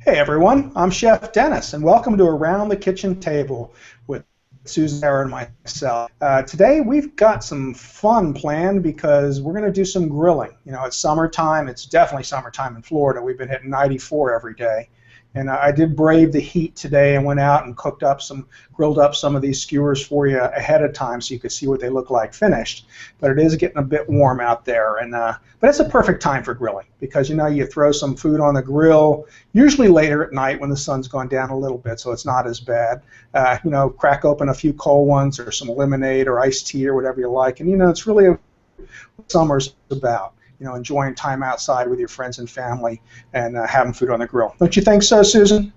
Hey everyone, I'm Chef Dennis, and welcome to Around the Kitchen Table with Susan, Sarah, and myself. Today we've got some fun planned because we're going to do some grilling. You know, it's summertime. It's definitely summertime in Florida. We've been hitting 94 every day. And I did brave the heat today and went out and grilled up some of these skewers for you ahead of time so you could see what they look like finished. But it is getting a bit warm out there, but it's a perfect time for grilling because you throw some food on the grill, usually later at night when the sun's gone down a little bit, so it's not as bad. Crack open a few cold ones or some lemonade or iced tea or whatever you like, and it's really what summer's about. Enjoying time outside with your friends and family and having food on the grill. Don't you think so, Susan?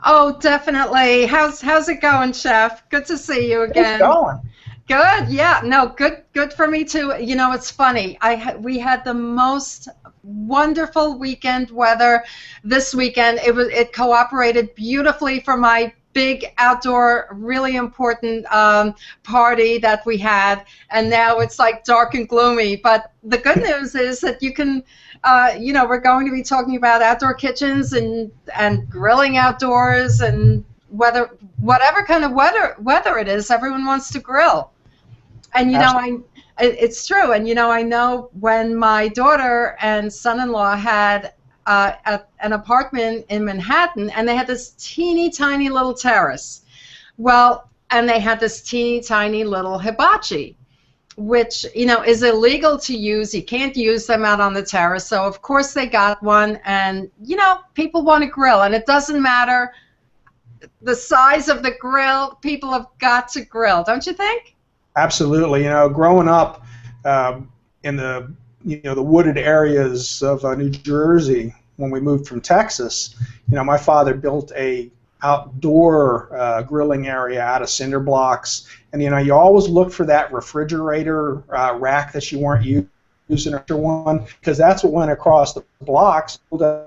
Oh, definitely. How's it going, Chef? Good to see you again. It's going. Good. Yeah. No. Good for me too. It's funny. We had the most wonderful weekend weather this weekend. It cooperated beautifully for my big outdoor, really important party that we had, and now it's like dark and gloomy. But the good news is that you can, we're going to be talking about outdoor kitchens and grilling outdoors, and whatever kind of weather it is, everyone wants to grill. And it's true. And I know when my daughter and son-in-law had an apartment in Manhattan, and they had this teeny tiny little terrace. Well, and they had this teeny tiny little hibachi, which is illegal to use. You can't use them out on the terrace. So of course they got one, and people want to grill, and it doesn't matter the size of the grill. People have got to grill, don't you think? Absolutely. Growing up in the the wooded areas of New Jersey when we moved from Texas, my father built a outdoor grilling area out of cinder blocks, and you always look for that refrigerator rack that you weren't using or one, because that's what went across the blocks.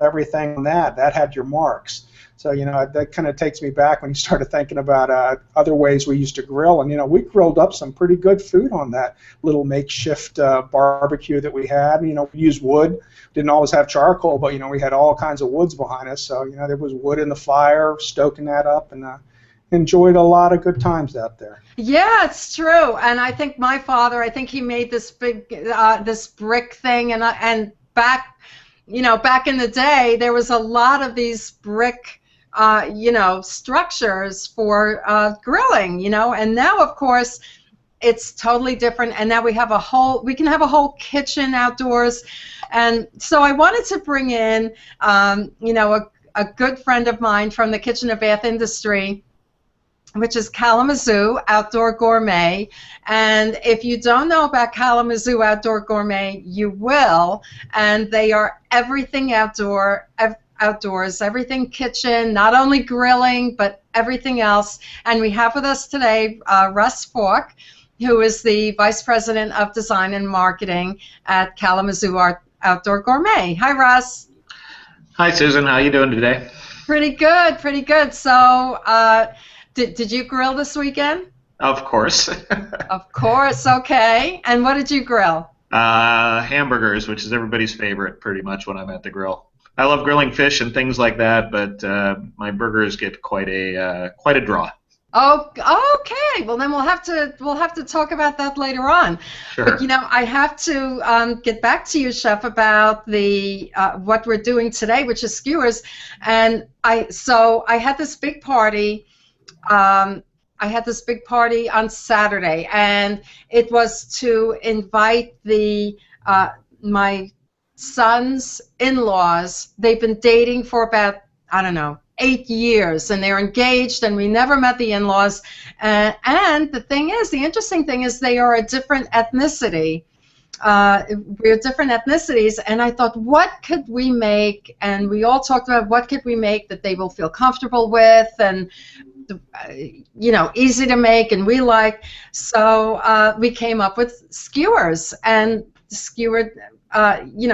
Everything on that had your marks. So that kind of takes me back when you started thinking about other ways we used to grill, and we grilled up some pretty good food on that little makeshift barbecue that we had. We used wood, didn't always have charcoal, but we had all kinds of woods behind us. So there was wood in the fire, stoking that up, and enjoyed a lot of good times out there. Yeah, it's true. And I think my father, he made this big this brick thing, and back back in the day there was a lot of these brick structures for grilling, and now of course it's totally different, and now we can have a whole kitchen outdoors. And so I wanted to bring in a good friend of mine from the kitchen and bath industry, which is Kalamazoo Outdoor Gourmet. And if you don't know about Kalamazoo Outdoor Gourmet, you will. And they are everything outdoors, everything kitchen, not only grilling, but everything else. And we have with us today Russ Falk, who is the Vice President of Design and Marketing at Kalamazoo Outdoor Gourmet. Hi, Russ. Hi, Susan. How are you doing today? Pretty good, pretty good. So, did you grill this weekend? Of course. Of course, okay. And what did you grill? Hamburgers, which is everybody's favorite pretty much when I'm at the grill. I love grilling fish and things like that, but my burgers get quite a draw. Oh, okay. Well, then we'll have to talk about that later on. Sure. But I have to get back to you, Chef, about the what we're doing today, which is skewers. And I had this big party. I had this big party on Saturday, and it was to invite my son's in-laws. They've been dating for about, 8 years, and they're engaged, and we never met the in-laws. And the interesting thing is they are a different ethnicity. We're different ethnicities, and I thought, what could we make? And we all talked about what could we make that they will feel comfortable with, and easy to make, and we like. So we came up with skewers, and skewered,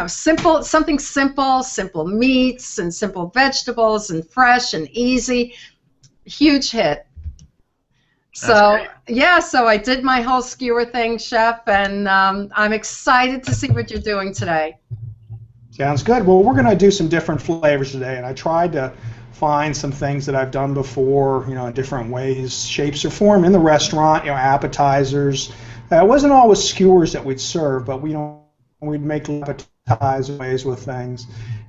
simple meats and simple vegetables and fresh and easy. Huge hit. So yeah, so I did my whole skewer thing, Chef, and I'm excited to see what you're doing today. Sounds good. Well, we're going to do some different flavors today, and I tried to find some things that I've done before, in different ways, shapes, or form in the restaurant, appetizers. It wasn't always skewers that we'd serve, but we'd make appetizer ways with things.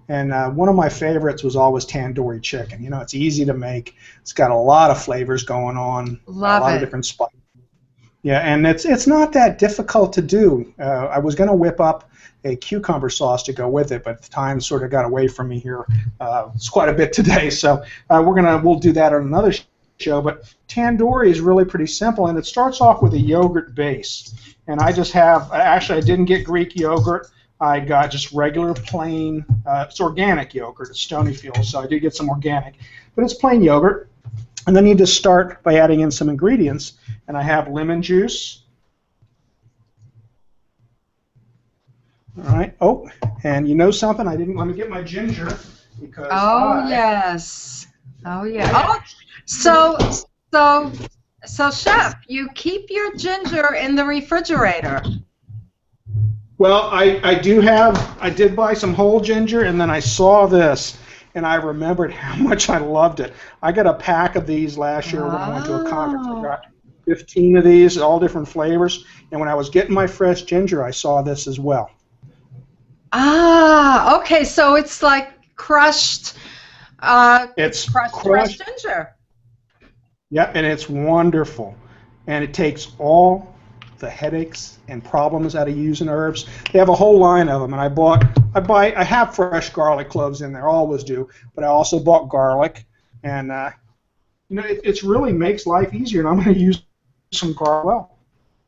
And one of my favorites was always tandoori chicken. It's easy to make. It's got a lot of flavors going on, Love a lot it. of different spices. Yeah, and it's not that difficult to do. I was going to whip up a cucumber sauce to go with it, but the time sort of got away from me here. It's quite a bit today, so we'll do that on another show. But tandoori is really pretty simple, and it starts off with a yogurt base. And I didn't get Greek yogurt. I got just regular plain. It's organic yogurt. It's Stonyfield, so I did get some organic, but it's plain yogurt. And then you just start by adding in some ingredients. And I have lemon juice. All right. Oh, and something? Let me get my ginger because. Oh yes. Oh yeah. Oh, so chef, you keep your ginger in the refrigerator. Well, I did buy some whole ginger, and then I saw this, and I remembered how much I loved it. I got a pack of these last year when I went to a conference. I got 15 of these, all different flavors, and when I was getting my fresh ginger, I saw this as well. Ah, okay, so it's like crushed. It's crushed ginger. Yeah, and it's wonderful, and it takes all the headaches and problems out of using herbs. They have a whole line of them, and I have fresh garlic cloves in there, always do, but I also bought garlic, and it really makes life easier, and I'm going to use some garlic. Well,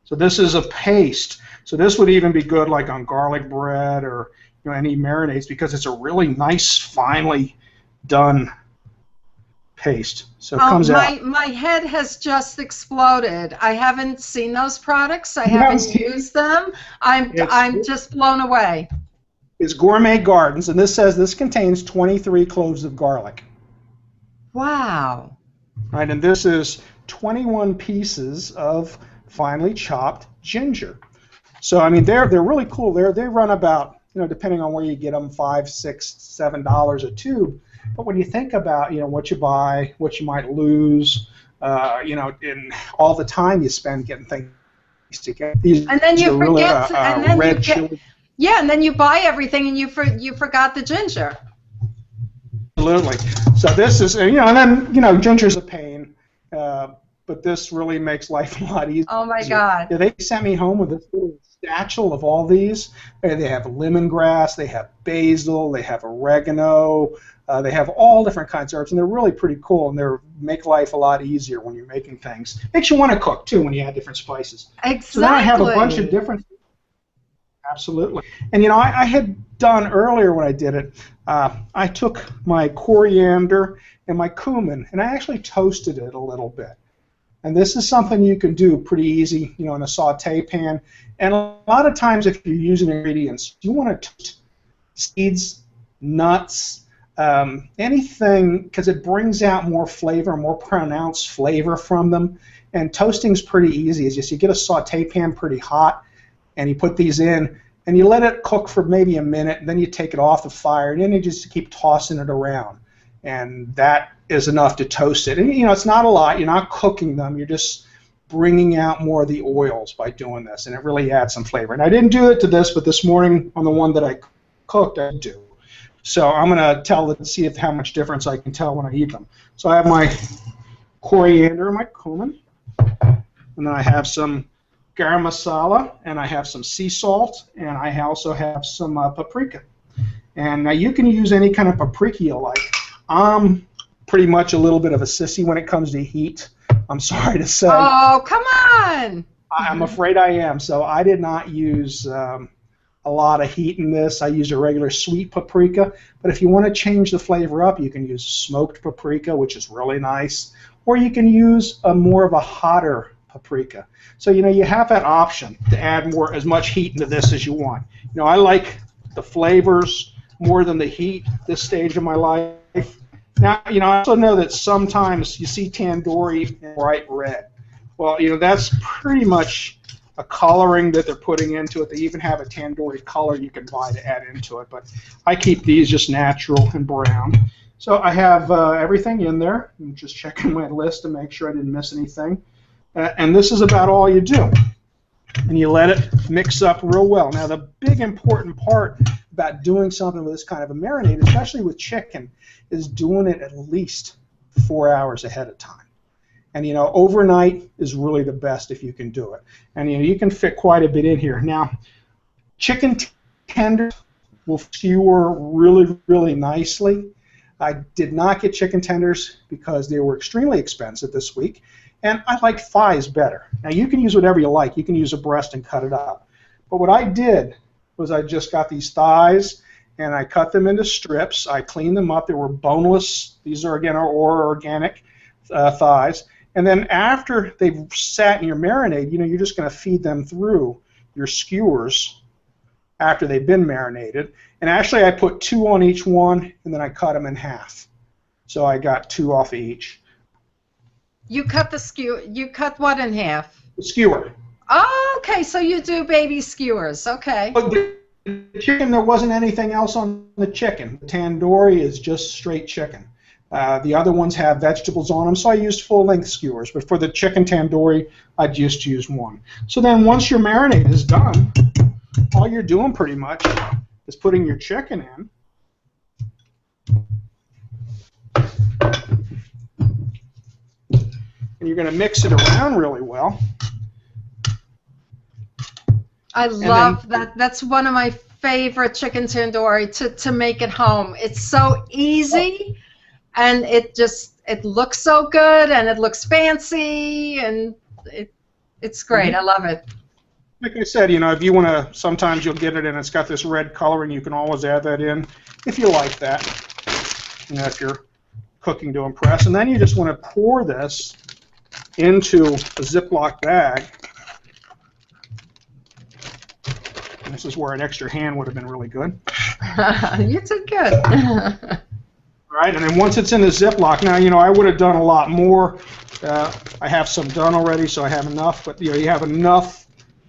so this is a paste. So this would even be good like on garlic bread or any marinades because it's a really nice, finely done paste. So it comes out. My head has just exploded. I haven't seen those products. I haven't used them. I'm just blown away. It's Gourmet Gardens, and this contains 23 cloves of garlic. Wow. Right, and this is 21 pieces of finely chopped ginger. So I mean, they're really cool. They run about, depending on where you get them, $5, $6, $7 a tube. But when you think about what you buy, what you might lose, in all the time you spend getting things to get these, and then you forget, and then you buy everything and you forgot the ginger. Absolutely. So this is, and then ginger's a pain, but this really makes life a lot easier. Oh my God! Yeah, they sent me home with this little satchel of all these. They have lemongrass, they have basil, they have oregano. They have all different kinds of herbs, and they're really pretty cool, and they make life a lot easier when you're making things. Makes you want to cook, too, when you add different spices. Exactly. So now I have a bunch of different... Absolutely. And, I had done earlier when I did it, I took my coriander and my cumin, and I actually toasted it a little bit. And this is something you can do pretty easy, in a saute pan. And a lot of times if you're using ingredients, you want to toast seeds, nuts, anything, because it brings out more flavor, more pronounced flavor from them. And toasting's pretty easy. It's just you get a saute pan pretty hot, and you put these in, and you let it cook for maybe a minute, and then you take it off the fire, and then you just keep tossing it around. And that is enough to toast it. And it's not a lot. You're not cooking them. You're just bringing out more of the oils by doing this, and it really adds some flavor. And I didn't do it to this, but this morning on the one that I cooked, I do. So I'm going to see how much difference I can tell when I eat them. So I have my coriander and my cumin, and then I have some garam masala, and I have some sea salt, and I also have some paprika. And now you can use any kind of paprika you like. I'm pretty much a little bit of a sissy when it comes to heat. I'm sorry to say. Oh, come on! I'm afraid I am. So I did not use a lot of heat in this. I used a regular sweet paprika, but if you want to change the flavor up, you can use smoked paprika, which is really nice, or you can use more of a hotter paprika. So you have that option to add as much heat into this as you want. I like the flavors more than the heat this stage of my life. Now, I also know that sometimes you see tandoori in bright red. Well, that's pretty much a coloring that they're putting into it. They even have a tandoori color you can buy to add into it, but I keep these just natural and brown. So I have everything in there. I'm just checking my list to make sure I didn't miss anything. And this is about all you do. And you let it mix up real well. Now, the big important part about doing something with this kind of a marinade, especially with chicken, is doing it at least 4 hours ahead of time. And, overnight is really the best if you can do it. And, you can fit quite a bit in here. Now, chicken tenders will skewer really, really nicely. I did not get chicken tenders because they were extremely expensive this week. And I like thighs better. Now, you can use whatever you like. You can use a breast and cut it up. But what I did was I just got these thighs, and I cut them into strips. I cleaned them up. They were boneless. These are, again, our organic thighs. And then after they've sat in your marinade, you're just going to feed them through your skewers after they've been marinated. And actually, I put 2 on each one, and then I cut them in half. So I got 2 off each. You cut the skewer. You cut what in half? The skewer. Oh, okay. So you do baby skewers. Okay. But the chicken, there wasn't anything else on the chicken. The tandoori is just straight chicken. The other ones have vegetables on them, so I used full-length skewers. But for the chicken tandoori, I just used 1. So then once your marinade is done, all you're doing pretty much is putting your chicken in. And you're going to mix it around really well. I love that. That's one of my favorite chicken tandoori to make at home. It's so easy, and it looks so good, and it looks fancy, and it's great. I love it. Like I said, if you want to, sometimes you'll get it and it's got this red coloring. You can always add that in if you like that. If you're cooking to impress, and then you just want to pour this into a Ziploc bag. And this is where an extra hand would have been really good. You did good. All right, and then once it's in the Ziploc, now, I would have done a lot more. I have some done already, so I have enough, but, you have enough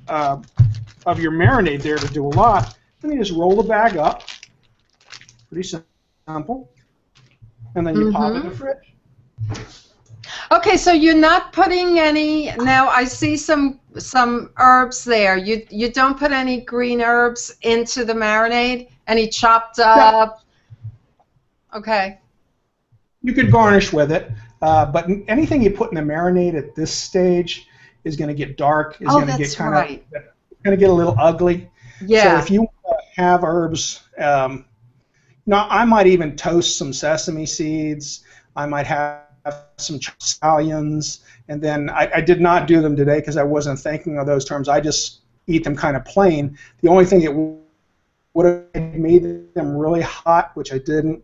of your marinade there to do a lot. Then you just roll the bag up. Pretty simple. And then you pop it in the fridge. Okay, so you're not putting any. Now I see some herbs there. You don't put any green herbs into the marinade. Any chopped up? No. Okay. You could garnish with it, but anything you put in the marinade at this stage is going to get dark. Is going to get kind of going to get a little ugly. Yeah. So if you have herbs, I might even toast some sesame seeds. I might have some scallions, and then I did not do them today because I wasn't thinking of those terms. I just eat them kind of plain. The only thing that would have made them really hot, which I didn't,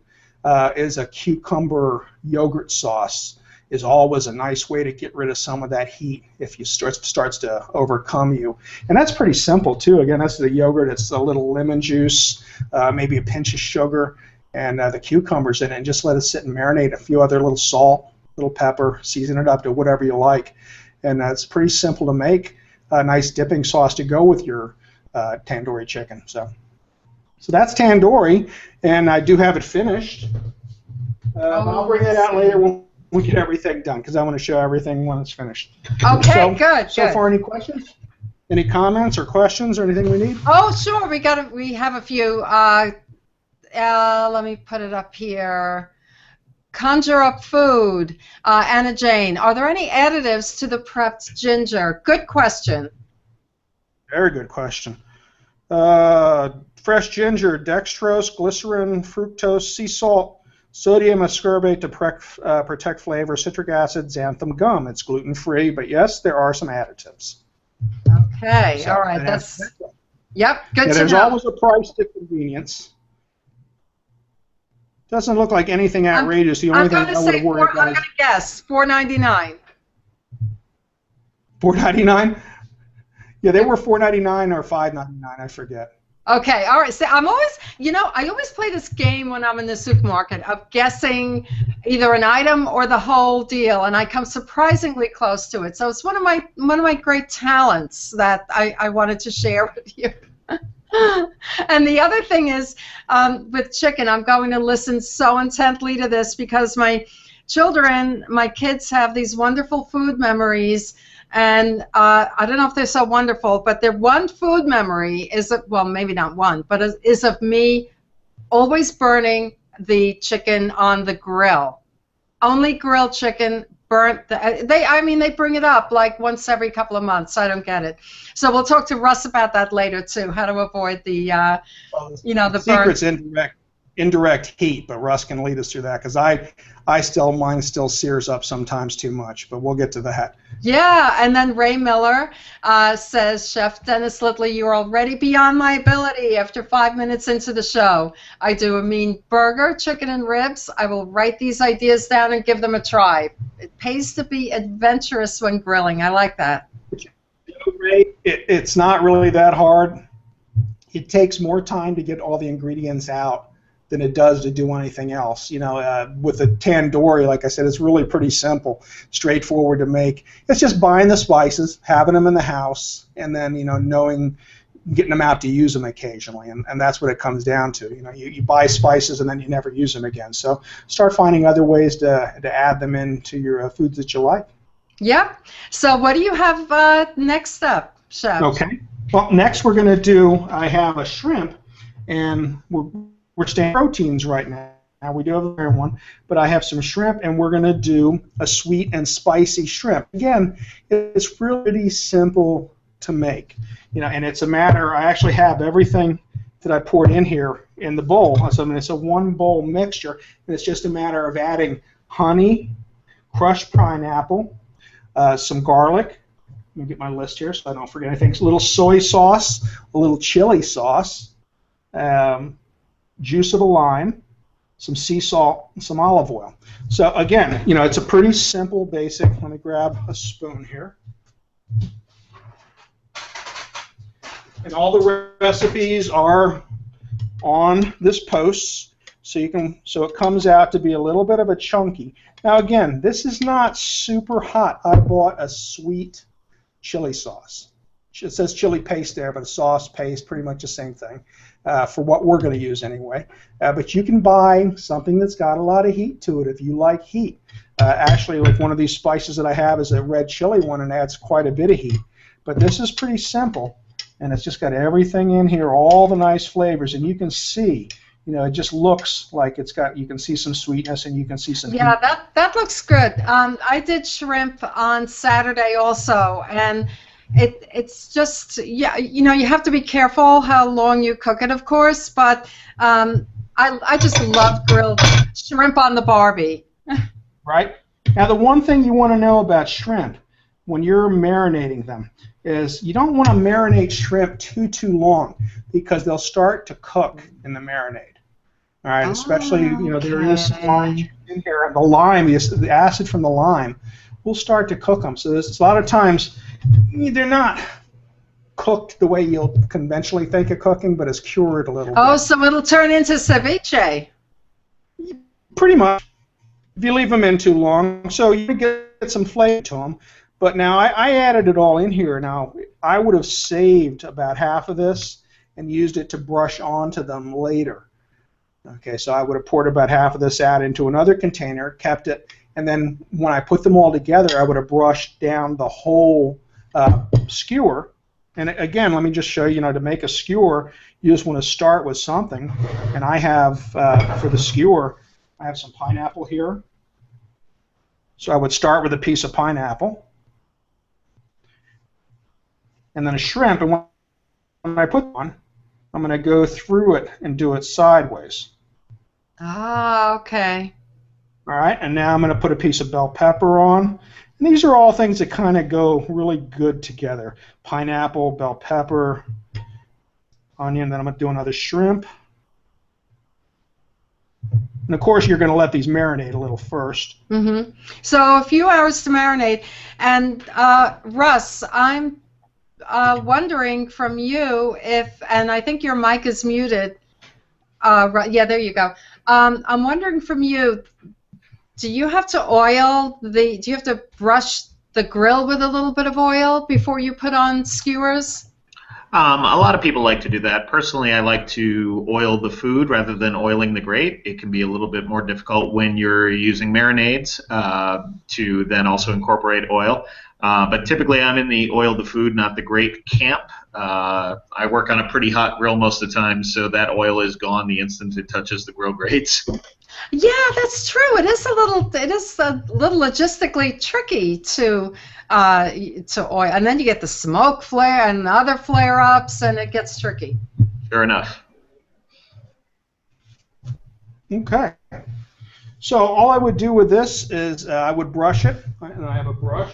is a cucumber yogurt sauce. Is always a nice way to get rid of some of that heat if you starts to overcome you. And that's pretty simple too. Again, that's the yogurt. It's a little lemon juice, maybe a pinch of sugar, and the cucumbers in it, and just let it sit and marinate. A few other little salt, little pepper, season it up to whatever you like. And it's pretty simple to make. A nice dipping sauce to go with your tandoori chicken. So that's tandoori, and I do have it finished. I'll bring it out later when we get everything done, because I want to show everything when it's finished. Okay, good. So far, any questions? Any comments or questions or anything we need? Oh, sure. We have a few. Let me put it up here. Conjure up food. Anna Jane, are there any additives to the prepped ginger? Good question. Very good question. Fresh ginger, dextrose, glycerin, fructose, sea salt, sodium ascorbate to protect flavor, citric acid, xanthan gum. It's gluten-free, but yes, there are some additives. Okay, so, all right. That's yep, good to know. There's always a price to convenience. Doesn't look like anything outrageous. The only thing I would have worried about I'm going to guess $4.99. $4.99? Yeah, they were $4.99 or $5.99. I forget. Okay, all right. So I'm always, I always play this game when I'm in the supermarket of guessing either an item or the whole deal, and I come surprisingly close to it. So it's one of my great talents that I wanted to share with you. And the other thing is, with chicken, I'm going to listen so intently to this because my kids have these wonderful food memories. And I don't know if they're so wonderful, but their one food memory is, well, maybe not one, but is of me always burning the chicken on the grill. Only grilled chicken, burnt. They bring it up like once every couple of months. I don't get it. So we'll talk to Russ about that later too. How to avoid the, the secret's burn. Indirect heat, but Russ can lead us through that because mine still sears up sometimes too much, but we'll get to that. Yeah, and then Ray Miller says, Chef Dennis Litley, you're already beyond my ability after 5 minutes into the show. I do a mean burger, chicken and ribs. I will write these ideas down and give them a try. It pays to be adventurous when grilling. I like that. Ray, it's not really that hard. It takes more time to get all the ingredients out than it does to do anything else. With a tandoori, like I said, it's really pretty simple, straightforward to make. It's just buying the spices, having them in the house, and then getting them out to use them occasionally, and that's what it comes down to. You buy spices and then you never use them again. So start finding other ways to add them into your foods that you like. Yeah. So what do you have next up, Chef? Okay. Well, next we're going to I have a shrimp, and we're staying proteins right now. We do have a rare one, but I have some shrimp, and we're going to do a sweet and spicy shrimp. Again, it's really simple to make, and it's a matter. I actually have everything that I poured in here in the bowl. So it's a one bowl mixture, and it's just a matter of adding honey, crushed pineapple, some garlic. Let me get my list here so I don't forget anything. A little soy sauce, a little chili sauce. Juice of a lime, some sea salt, and some olive oil. So again, it's a pretty simple, basic. Let me grab a spoon here. And all the recipes are on this post, so it comes out to be a little bit of a chunky. Now again, this is not super hot. I bought a sweet chili sauce. It says chili paste there, but a sauce paste, pretty much the same thing. For what we're going to use anyway. But you can buy something that's got a lot of heat to it if you like heat. Actually, like one of these spices that I have is a red chili one and adds quite a bit of heat. But this is pretty simple, and it's just got everything in here, all the nice flavors, and you can see, it just looks like you can see some sweetness and you can see some heat. Yeah, that looks good. I did shrimp on Saturday also, and it's just, you have to be careful how long you cook it, of course, but I just love grilled shrimp on the Barbie. Right. Now, the one thing you want to know about shrimp when you're marinating them is you don't want to marinate shrimp too long because they'll start to cook in the marinade. All right, especially, there is some lime in here, and the lime, the acid from the lime will start to cook them. So there's a lot of times they're not cooked the way you'll conventionally think of cooking, but it's cured a little bit. Oh, so it'll turn into ceviche. Pretty much, if you leave them in too long. So you get some flavor to them. But now I added it all in here. Now, I would have saved about half of this and used it to brush onto them later. Okay, so I would have poured about half of this out into another container, kept it, and then when I put them all together, I would have brushed down the whole skewer. And again, let me just show you, to make a skewer, you just want to start with something. And I have, for the skewer, I have some pineapple here. So I would start with a piece of pineapple. And then a shrimp, and when I put one, I'm going to go through it and do it sideways. Ah, okay. All right, and now I'm going to put a piece of bell pepper on. And these are all things that kind of go really good together. Pineapple, bell pepper, onion, then I'm going to do another shrimp. And of course, you're going to let these marinate a little first. So a few hours to marinate. And Russ, I'm wondering from you if, and I think your mic is muted. Right, yeah, there you go. I'm wondering from you, do you have to do you have to brush the grill with a little bit of oil before you put on skewers? A lot of people like to do that. Personally, I like to oil the food rather than oiling the grate. It can be a little bit more difficult when you're using marinades to then also incorporate oil. But typically, I'm in the oil the food, not the grate camp. I work on a pretty hot grill most of the time, so that oil is gone the instant it touches the grill grates. Yeah, that's true. It is a little logistically tricky to oil, and then you get the smoke flare and other flare-ups, and it gets tricky. Sure enough. Okay. So all I would do with this is I would brush it, and I have a brush.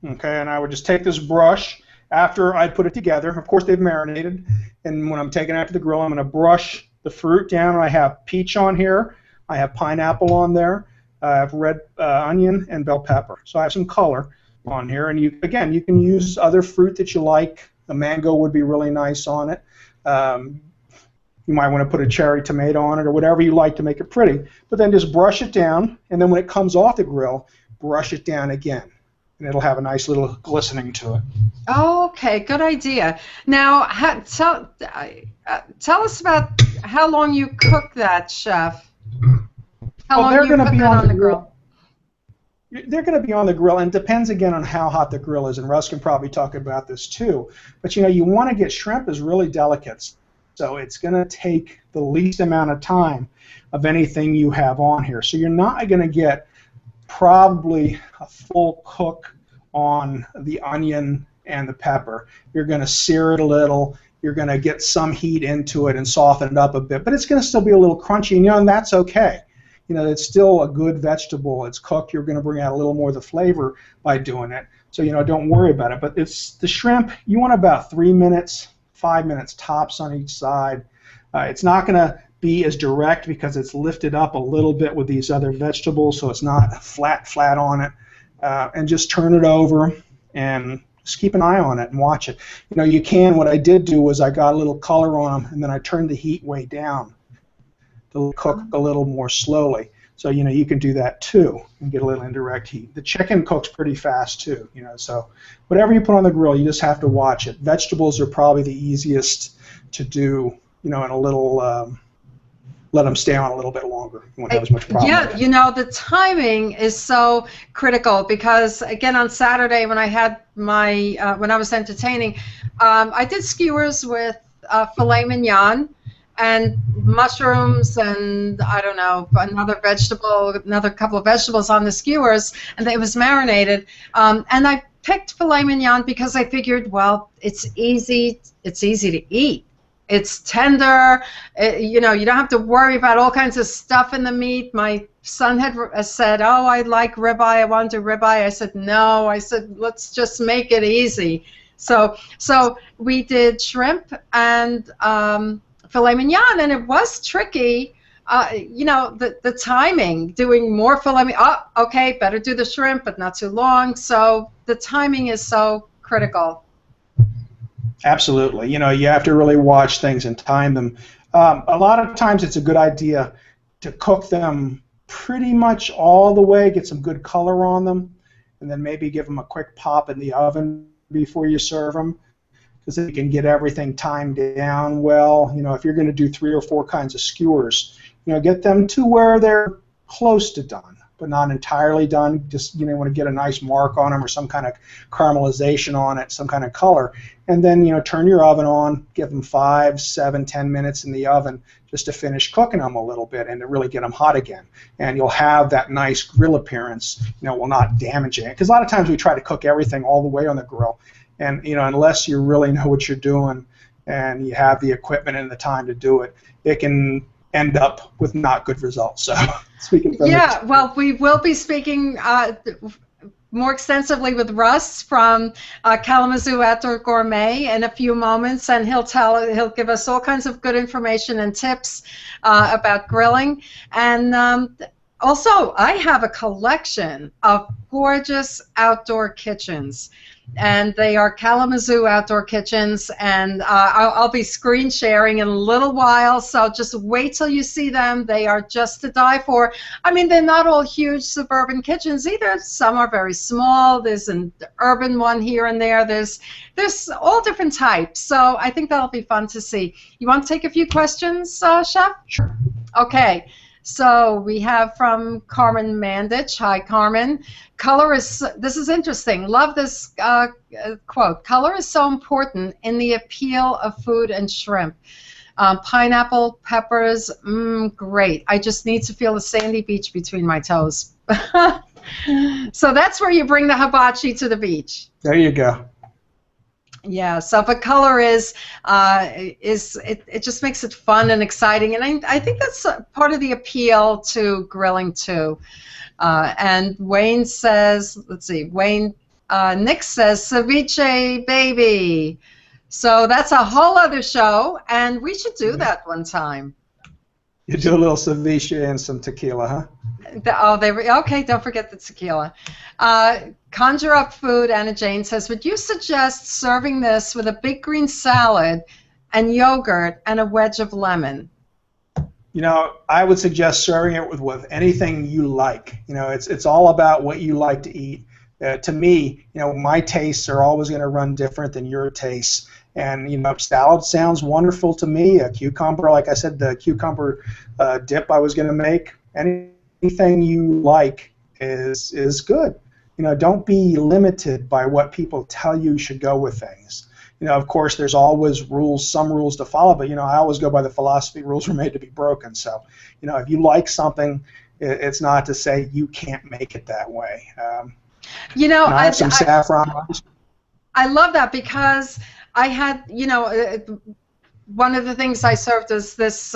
Okay, and I would just take this brush after I put it together. Of course, they've marinated, and when I'm taking it out to the grill, I'm going to brush the fruit down. I have peach on here. I have pineapple on there. I have red onion and bell pepper. So I have some color on here. And you can use other fruit that you like. A mango would be really nice on it. You might want to put a cherry tomato on it or whatever you like to make it pretty. But then just brush it down, and then when it comes off the grill, brush it down again. And it'll have a nice little glistening to it. Okay, good idea. Now, tell us about how long you cook that, Chef. How long you put that on the grill? They're going to be on the grill, and it depends again on how hot the grill is, and Russ can probably talk about this too. But you want to get shrimp is really delicate, so it's going to take the least amount of time of anything you have on here. So you're not going to get probably a full cook on the onion and the pepper. You're going to sear it a little. You're going to get some heat into it and soften it up a bit, but it's going to still be a little crunchy, and that's okay. It's still a good vegetable. It's cooked. You're going to bring out a little more of the flavor by doing it. So, don't worry about it. But it's the shrimp, you want about 3 minutes, 5 minutes tops on each side. It's not going to be as direct because it's lifted up a little bit with these other vegetables, so it's not flat on it. And just turn it over and just keep an eye on it and watch it. What I did do was I got a little color on them, and then I turned the heat way down to cook a little more slowly. So, you can do that too and get a little indirect heat. The chicken cooks pretty fast too, so whatever you put on the grill, you just have to watch it. Vegetables are probably the easiest to do, in a little, let them stay on a little bit longer. You won't have as much problem. Yeah, the timing is so critical because, again, on Saturday when I had when I was entertaining, I did skewers with filet mignon and mushrooms and, I don't know, another couple of vegetables on the skewers, and it was marinated. And I picked filet mignon because I figured, well, it's easy to eat. It's tender. You don't have to worry about all kinds of stuff in the meat. My son had said, "Oh, I like ribeye. I want to do ribeye." I said, "No." I said, "Let's just make it easy." So we did shrimp and filet mignon, and it was tricky. The timing, doing more filet mignon. Oh, okay, better do the shrimp, but not too long. So the timing is so critical. Absolutely. You have to really watch things and time them. A lot of times it's a good idea to cook them pretty much all the way, get some good color on them, and then maybe give them a quick pop in the oven before you serve them, because you can get everything timed down well. If you're going to do 3 or 4 kinds of skewers, get them to where they're close to done, but not entirely done. Just want to get a nice mark on them or some kind of caramelization on it, some kind of color, and then turn your oven on, give them 5, 7, 10 minutes in the oven just to finish cooking them a little bit and to really get them hot again. And you'll have that nice grill appearance. Will not damage it, because a lot of times we try to cook everything all the way on the grill, and unless you really know what you're doing and you have the equipment and the time to do it, it can end up with not good results. So speaking from well, we will be speaking more extensively with Russ from Kalamazoo Outdoor Gourmet in a few moments, and he'll give us all kinds of good information and tips about grilling. And also, I have a collection of gorgeous outdoor kitchens. and they are Kalamazoo Outdoor Kitchens, and I'll be screen sharing in a little while, so just wait till you see them. They are just to die for. I mean, they're not all huge suburban kitchens either. Some are very small. There's an urban one here and there. There's all different types, so I think that'll be fun to see. You want to take a few questions, Chef? Sure. Okay. So we have from Carmen Mandich. Hi, Carmen. This is interesting. Love this quote. Color is so important in the appeal of food and shrimp. Pineapple, peppers, great. I just need to feel the sandy beach between my toes. So that's where you bring the hibachi to the beach. There you go. Yeah, so if a color it just makes it fun and exciting, and I think that's part of the appeal to grilling too. And Wayne says, let's see, Nick says ceviche baby. So that's a whole other show, and we should do that one time. You do a little ceviche and some tequila, huh? Okay, don't forget the tequila. Conjure Up Food, Anna Jane says, would you suggest serving this with a big green salad and yogurt and a wedge of lemon? You know, I would suggest serving it with anything you like. You know, it's all about what you like to eat. To me, you know, my tastes are always going to run different than your tastes. And, you know, salad sounds wonderful to me. A cucumber, like I said, the cucumber dip I was going to make. Anything you like is good. You know, don't be limited by what people tell you should go with things. You know, of course, there's always some rules to follow, but, you know, I always go by the philosophy rules were made to be broken. So, you know, if you like something, it's not to say you can't make it that way. You know, I have some saffron. I love that because I had, you know, one of the things I served is this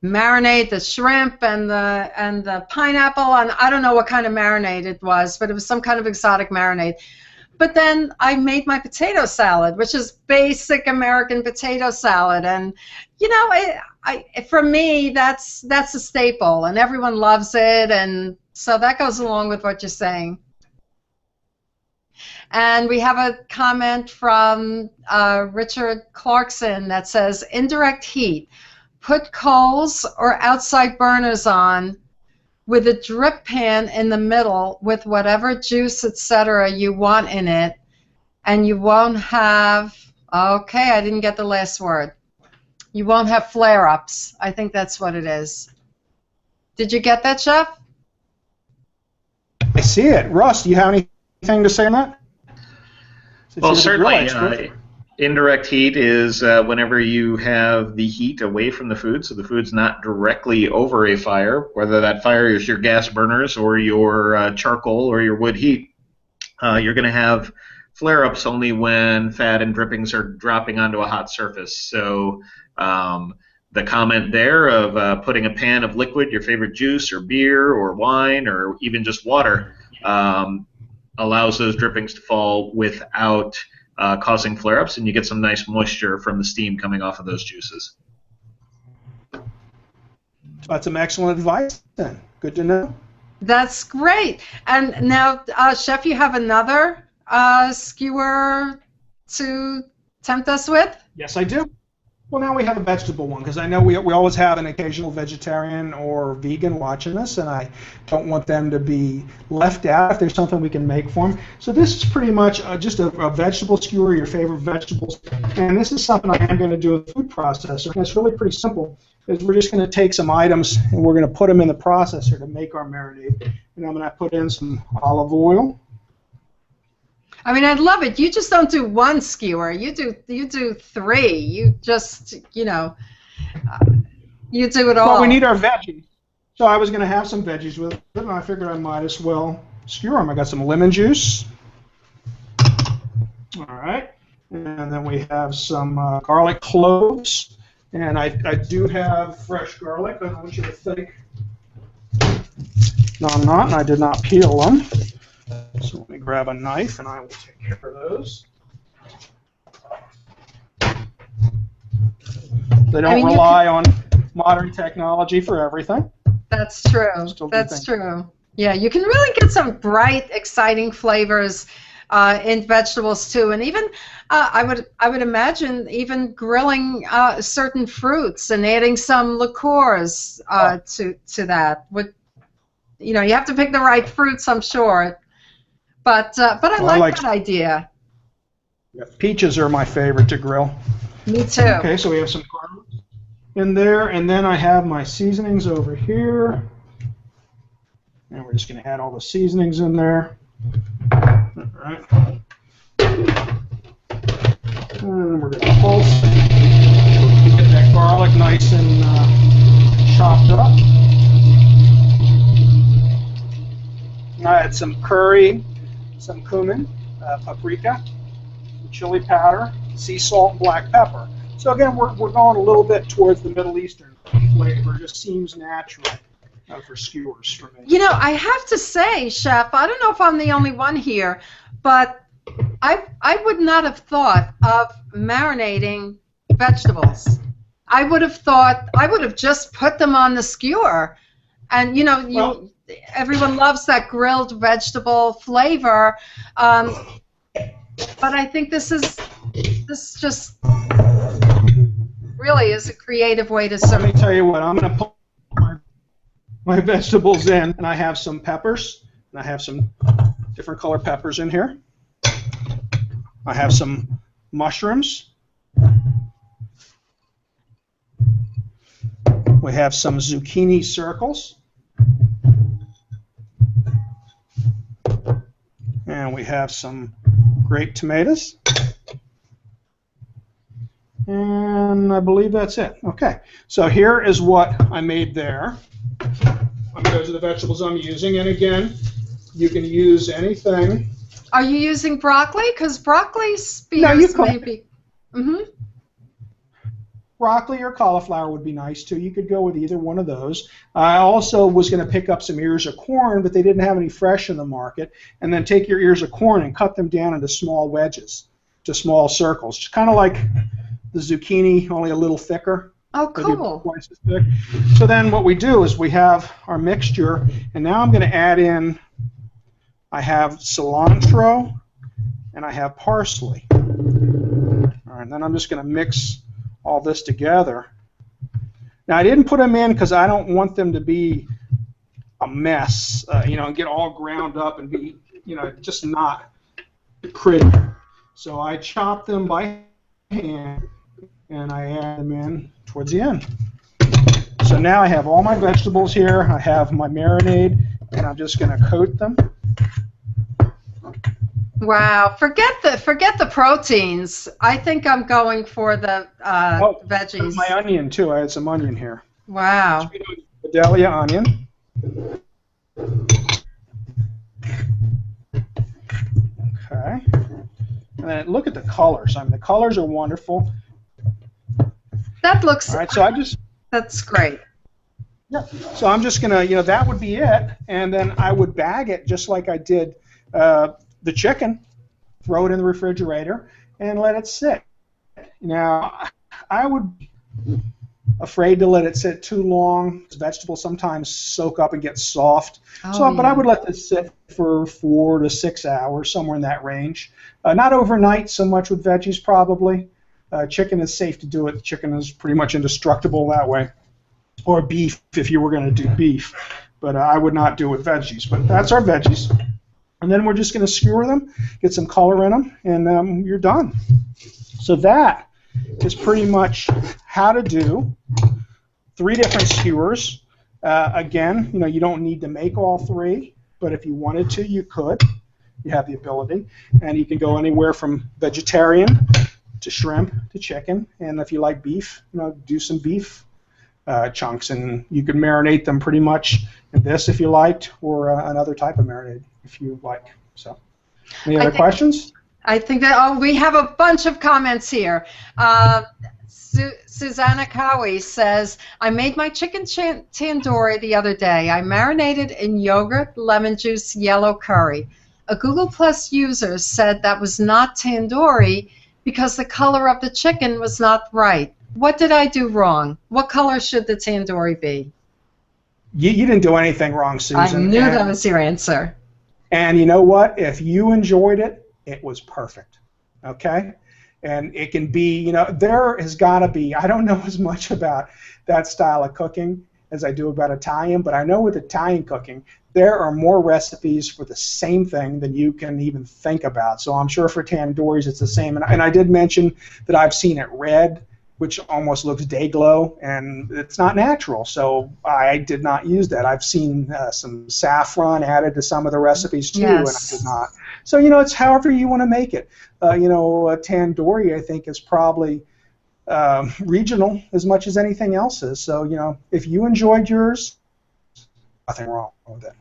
marinade, the shrimp and the pineapple, and I don't know what kind of marinade it was, but it was some kind of exotic marinade. But then I made my potato salad, which is basic American potato salad, and you know, for me that's a staple, and everyone loves it, and so that goes along with what you're saying. And we have a comment from Richard Clarkson that says, indirect heat. Put coals or outside burners on with a drip pan in the middle with whatever juice, etc. you want in it, and you won't have, okay, I didn't get the last word. You won't have flare-ups. I think that's what it is. Did you get that, Chef? I see it. Russ, do you have anything to say on that? Well, certainly. Indirect heat is whenever you have the heat away from the food, so the food's not directly over a fire, whether that fire is your gas burners or your charcoal or your wood heat. You're going to have flare-ups only when fat and drippings are dropping onto a hot surface. So the comment there of putting a pan of liquid, your favorite juice or beer or wine or even just water, allows those drippings to fall without causing flare-ups, and you get some nice moisture from the steam coming off of those juices. That's some excellent advice then. Good to know. That's great. And now, Chef, you have another skewer to tempt us with? Yes, I do. Well, now we have a vegetable one, because I know we always have an occasional vegetarian or vegan watching us, and I don't want them to be left out if there's something we can make for them. So this is pretty much just a vegetable skewer, your favorite vegetables, and this is something I am going to do with a food processor. And it's really pretty simple, because we're just going to take some items and we're going to put them in the processor to make our marinade. And I'm going to put in some olive oil. I mean, I love it. You just don't do one skewer. You do three. You just, you know, you do it all. Well, we need our veggies. So I was going to have some veggies with it, and I figured I might as well skewer them. I got some lemon juice. All right. And then we have some garlic cloves. And I do have fresh garlic. I don't want you to think. No, I'm not, and I did not peel them. So let me grab a knife and I will take care of those. They don't rely on modern technology for everything. That's true. That's true. Yeah, you can really get some bright, exciting flavors in vegetables too, and even I would imagine even grilling certain fruits and adding some liqueurs to that. Would you have to pick the right fruits, I'm sure, but I Well, I like like that idea. yeah, peaches are my favorite to grill. Me too. Okay, so we have some garlic in there, and then I have my seasonings over here. And we're just going to add all the seasonings in there. All right. And we're going to pulse. Get that garlic nice and chopped up. I add some curry, some cumin, paprika, chili powder, sea salt, and black pepper. So again, we're going a little bit towards the Middle Eastern flavor. It just seems natural for skewers for me. I have to say, Chef, I don't know if I'm the only one here, but I would not have thought of marinating vegetables. I would have just put them on the skewer, and everyone loves that grilled vegetable flavor, but I think this just really is a creative way to serve. Let me tell you what, I'm going to put my vegetables in, and I have some peppers, and I have some different color peppers in here. I have some mushrooms. We have some zucchini circles. And we have some grated tomatoes. And I believe that's it. Okay, so here is what I made there. Those are the vegetables I'm using, and again, you can use anything. Are you using broccoli? Because broccoli spears maybe. Broccoli or cauliflower would be nice too. You could go with either one of those. I also was going to pick up some ears of corn, but they didn't have any fresh in the market. And then take your ears of corn and cut them down into small wedges, to small circles, just kind of like the zucchini, only a little thicker. Oh, cool. Twice as thick. So then what we do is we have our mixture, and now I'm going to add in, I have cilantro, and I have parsley. All right, and then I'm just going to mix all this together. Now I didn't put them in because I don't want them to be a mess, and get all ground up and be, just not pretty. So I chop them by hand, and I add them in towards the end. So now I have all my vegetables here. I have my marinade, and I'm just going to coat them. Wow! Forget the proteins. I think I'm going for the veggies. My onion too. I had some onion here. Wow! Vidalia onion. Okay. And then look at the colors. I mean, the colors are wonderful. That looks. All right. So That's great. Yeah. So I'm just gonna, that would be it, and then I would bag it just like I did the chicken, throw it in the refrigerator, and let it sit. Now, I would be afraid to let it sit too long. Vegetables sometimes soak up and get soft. But I would let this sit for 4 to 6 hours, somewhere in that range. Not overnight so much with veggies, probably. Chicken is safe to do it. Chicken is pretty much indestructible that way. Or beef, if you were going to do beef. But I would not do it with veggies. But that's our veggies. And then we're just going to skewer them, get some color in them, and you're done. So that is pretty much how to do 3 different skewers. Again, you don't need to make all 3, but if you wanted to, you could. You have the ability. And you can go anywhere from vegetarian to shrimp to chicken. And if you like beef, do some beef chunks. And you can marinate them pretty much in this if you liked, or another type of marinade if you like. So, any other questions? I think that we have a bunch of comments here. Susanna Cowie says, I made my chicken tandoori the other day. I marinated in yogurt, lemon juice, yellow curry. A Google Plus user said that was not tandoori because the color of the chicken was not right. What did I do wrong? What color should the tandoori be? You didn't do anything wrong, I Susan. knew that was your answer. And you know what? If you enjoyed it, it was perfect. Okay? And it can be, there has got to be, I don't know as much about that style of cooking as I do about Italian, but I know with Italian cooking, there are more recipes for the same thing than you can even think about. So I'm sure for tandooris it's the same. And I did mention that I've seen it red, which almost looks day glow, and it's not natural. So I did not use that. I've seen some saffron added to some of the recipes too, and I did not. So it's however you want to make it. A tandoori, I think, is probably regional as much as anything else is. So if you enjoyed yours, nothing wrong with it.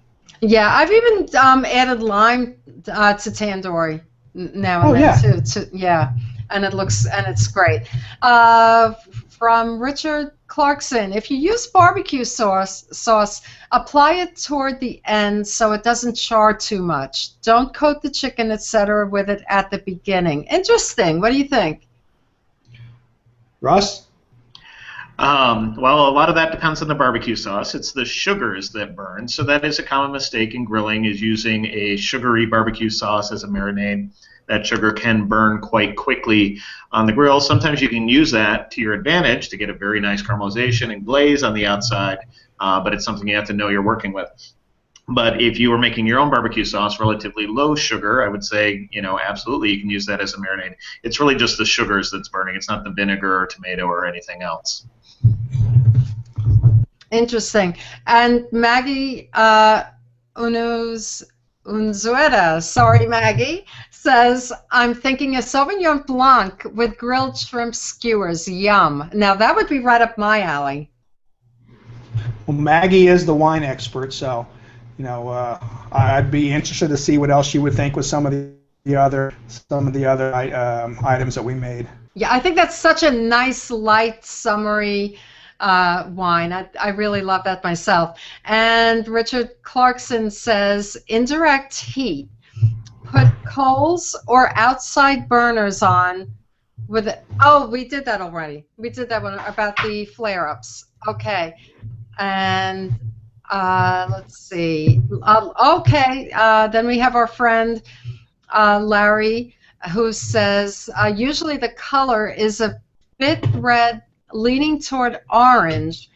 Yeah, I've even added lime to tandoori now and then too. Yeah, and it's great. From Richard Clarkson, if you use barbecue sauce, apply it toward the end so it doesn't char too much. Don't coat the chicken, etc., with it at the beginning. Interesting. What do you think? Russ? Well, a lot of that depends on the barbecue sauce. It's the sugars that burn, so that is a common mistake in grilling, is using a sugary barbecue sauce as a marinade. That sugar can burn quite quickly on the grill. Sometimes you can use that to your advantage to get a very nice caramelization and glaze on the outside, but it's something you have to know you're working with. But if you were making your own barbecue sauce, relatively low sugar, I would say, absolutely you can use that as a marinade. It's really just the sugars that's burning. It's not the vinegar or tomato or anything else. Interesting. And Maggie Unzueta, sorry Maggie, says, I'm thinking a Sauvignon Blanc with grilled shrimp skewers. Yum. Now that would be right up my alley. Well, Maggie is the wine expert, so I'd be interested to see what else you would think with some of the other items that we made. Yeah, I think that's such a nice, light, summery wine. I really love that myself. And Richard Clarkson says, indirect heat. Put coals or outside burners on with it. Oh, we did that already. We did that one about the flare-ups. Okay. And let's see. Okay. Then we have our friend Larry, who says usually the color is a bit red, leaning toward orange.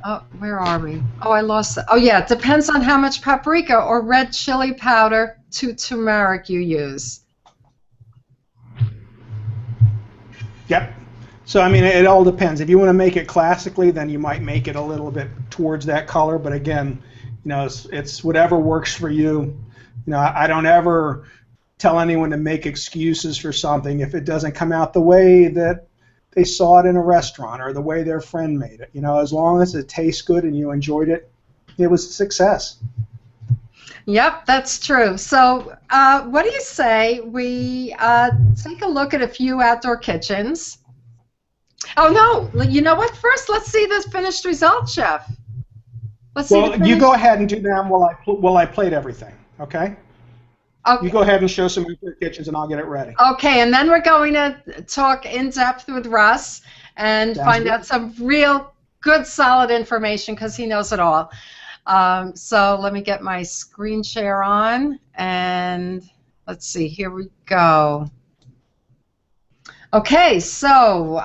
Oh, where are we? Oh, I lost it. Oh, yeah. It depends on how much paprika or red chili powder to turmeric you use. Yep. So, it all depends. If you want to make it classically, then you might make it a little bit towards that color. But again, it's whatever works for you. I don't ever tell anyone to make excuses for something if it doesn't come out the way that they saw it in a restaurant or the way their friend made it. As long as it tastes good and you enjoyed it, it was a success. Yep, that's true. So what do you say we take a look at a few outdoor kitchens? Oh, no. You know what? First, let's see this finished result, Chef. You go ahead and do them while I plate everything, okay? Okay. You go ahead and show some outdoor kitchens, and I'll get it ready. Okay, and then we're going to talk in depth with Russ and find out some real good, solid information because he knows it all. So let me get my screen share on, and let's see. Here we go. Okay, so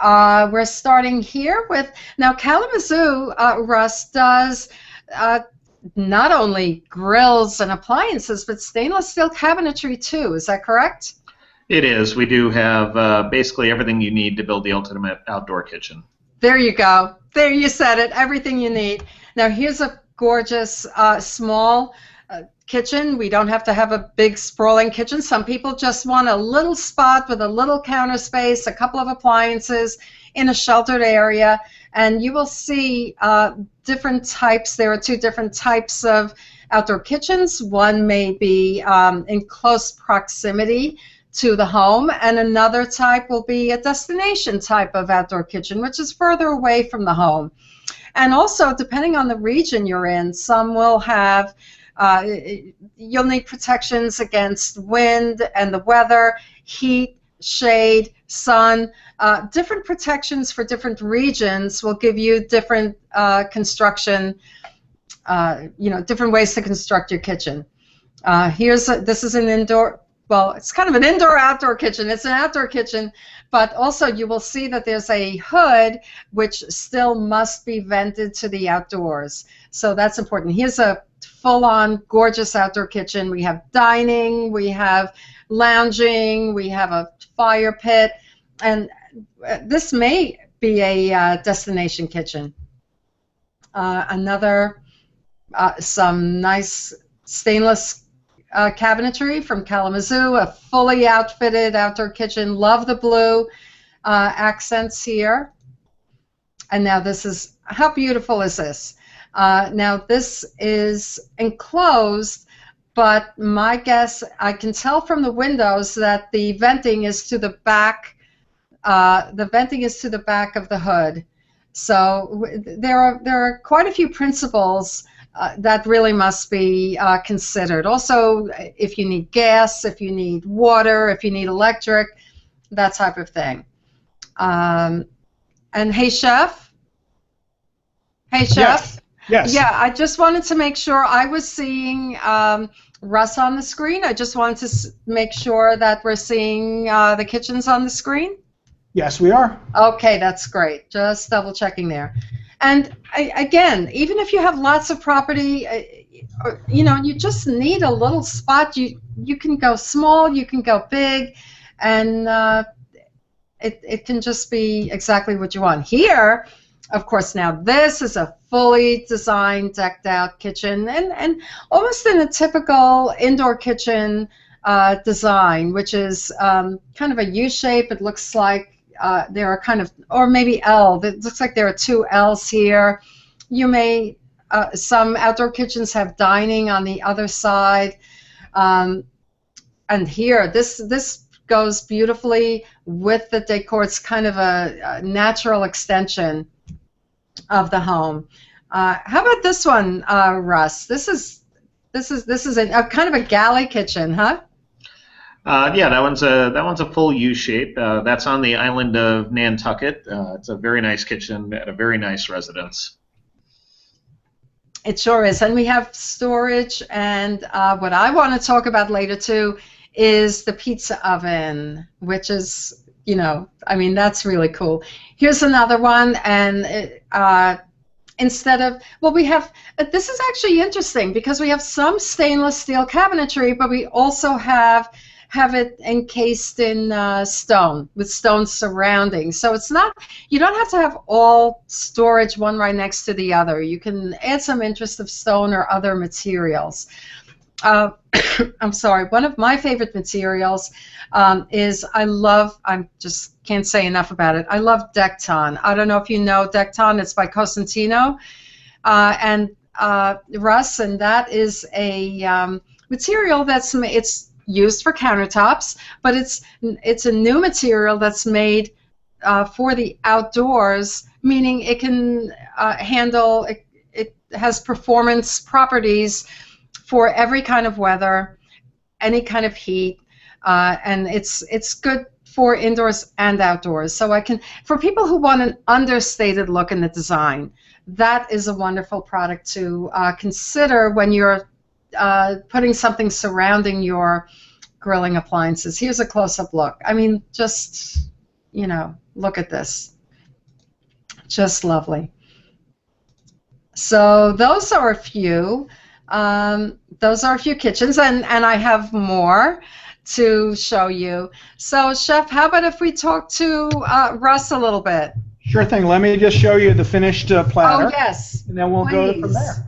we're starting here with now Kalamazoo. Russ does. Not only grills and appliances, but stainless steel cabinetry too. Is that correct? It is. We do have basically everything you need to build the ultimate outdoor kitchen. There you go. There you said it. Everything you need. Now here's a gorgeous small kitchen. We don't have to have a big sprawling kitchen. Some people just want a little spot with a little counter space, a couple of appliances in a sheltered area. And you will see different types. There are two different types of outdoor kitchens. One may be in close proximity to the home, and another type will be a destination type of outdoor kitchen, which is further away from the home. And also, depending on the region you're in, some will have, you'll need protections against wind and the weather, heat, shade, sun. Different protections for different regions will give you different construction, different ways to construct your kitchen. This is an indoor, well, it's kind of an indoor-outdoor kitchen. It's an outdoor kitchen, but also you will see that there's a hood which still must be vented to the outdoors. So that's important. Here's a full-on gorgeous outdoor kitchen. We have dining, we have lounging, we have a fire pit, and this may be a destination kitchen. Some nice stainless cabinetry from Kalamazoo, a fully outfitted outdoor kitchen. Love the blue accents here. And now this is, how beautiful is this? Now this is enclosed, but my guess, I can tell from the windows that the venting is to the back. The venting is to the back of the hood. So there are quite a few principles that really must be considered. Also, if you need gas, if you need water, if you need electric, that type of thing. And hey, Chef. Hey, Chef. Yes. Yeah, I just wanted to make sure I was seeing Russ on the screen. I just wanted to make sure that we're seeing the kitchens on the screen. Yes, we are. Okay, that's great. Just double checking there. And again, even if you have lots of property, you just need a little spot. You can go small, you can go big, and it can just be exactly what you want. Here, of course, now this is a fully designed, decked out kitchen, and almost in a typical indoor kitchen design, which is kind of a U shape. It looks like there are kind of, or maybe L. It looks like there are two L's here. You may, some outdoor kitchens have dining on the other side. And here, this goes beautifully with the decor. It's kind of a natural extension of the home. How about this one, Russ? This is a kind of a galley kitchen, huh? Yeah, that one's a full U shape. That's on the island of Nantucket. It's a very nice kitchen at a very nice residence. It sure is, and we have storage. And what I want to talk about later too is the pizza oven, which is, that's really cool. Here's another one, and instead of, well, we have, this is actually interesting because we have some stainless steel cabinetry, but we also have it encased in stone, with stone surrounding. So it's not, you don't have to have all storage one right next to the other. You can add some interest of stone or other materials. I'm sorry, one of my favorite materials is, I just can't say enough about it. I love Decton. I don't know if you know Decton. It's by Cosentino and Russ, and that is a material it's used for countertops, but it's a new material that's made for the outdoors, meaning it can handle, it has performance properties for every kind of weather, any kind of heat, and it's good for indoors and outdoors. So for people who want an understated look in the design, that is a wonderful product to consider when you're putting something surrounding your grilling appliances. Here's a close-up look. I mean, just, look at this. Just lovely. So those are a few. Kitchens, and I have more to show you. So, Chef, how about if we talk to Russ a little bit? Sure thing. Let me just show you the finished platter. Oh, yes. And then we'll Please. go from there.